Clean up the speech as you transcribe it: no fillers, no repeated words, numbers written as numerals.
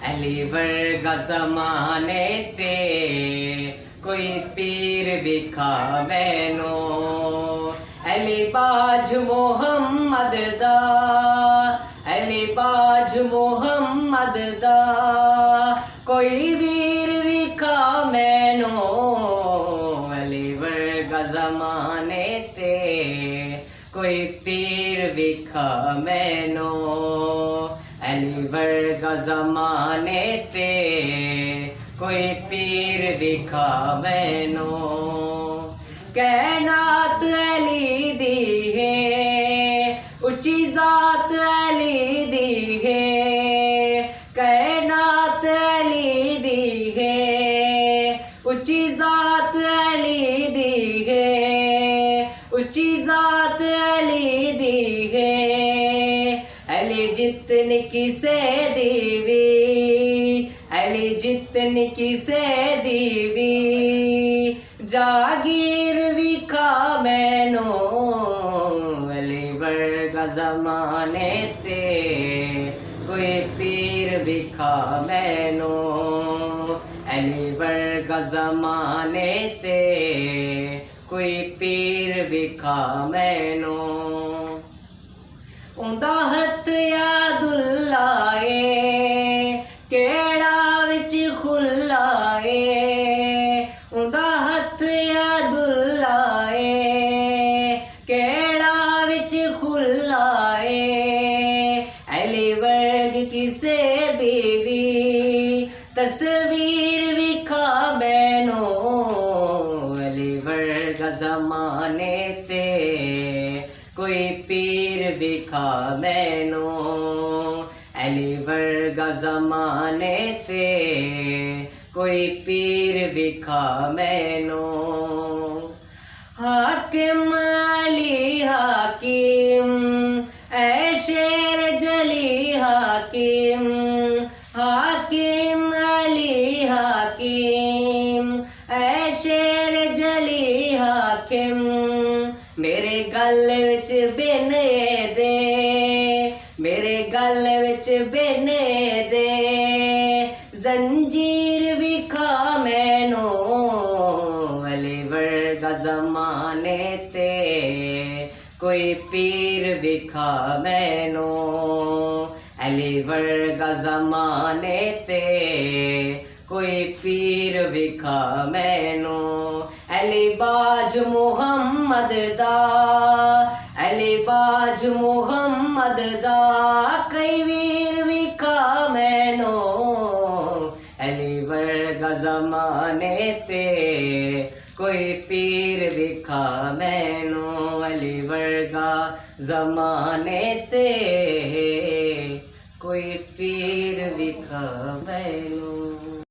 अली वर्गा ज़माने ते कोई पीर विखा मैनो। अली बाज मोहम्मद दा, अली बाज मोहम्मद दा कोई वीर विखा मैनो। अली वर्गा ज़माने ते कोई पीर विखा मैनो। अली वर्गा ज़माने ते कोई पीर विखा मैनो। कैनात अली दी है, उच्ची जात अली दी है। कैनात अली दी है, उच्ची जात अली दी है। उच्ची जात अली दी है। अली जितन किसे दीवी, अली जितन किसे दीवी जागीर विखा मैनो। अली वर्गा ज़माने ते कोई पीर विखा मैनो। अली वर्गा ज़माने ते कोई पीर विखा मैनो। उंदा हथ यादुल्ला ए केड़ा विच खुल्ला ए। उंदा हथ यादुल्ला ए केड़ा विच खुल्ला ए। अली वर्ग किसे बीवी तस्वीर विखा मैनो। अली वर्गा ज़माने ते कोई पीर विखा मैनो। अली वर्गा ज़माने ते कोई पीर विखा मैनो। हाकिम अली हाकिम ऐ शेर जली हाकिम। हाकिम अली हाकिम ऐ शेर जली हाकिम। मेरे गल विच बिन दे, मेरे गल विच बिन दे जंजीर विखा मैनो। अली वर्गा ज़माने ते कोई पीर विखा मैनो। अली वर्गा ज़माने ते कोई पीर विखा मैनो। अली बाज मोहम्मद दा, अली बाज मोहम्मद दा कई वीर विखा मैनो। अली वर्गा ज़माने ते कोई पीर विखा मैनो। अली वर्गा ज़माने ते कोई पीर विखा मैनो।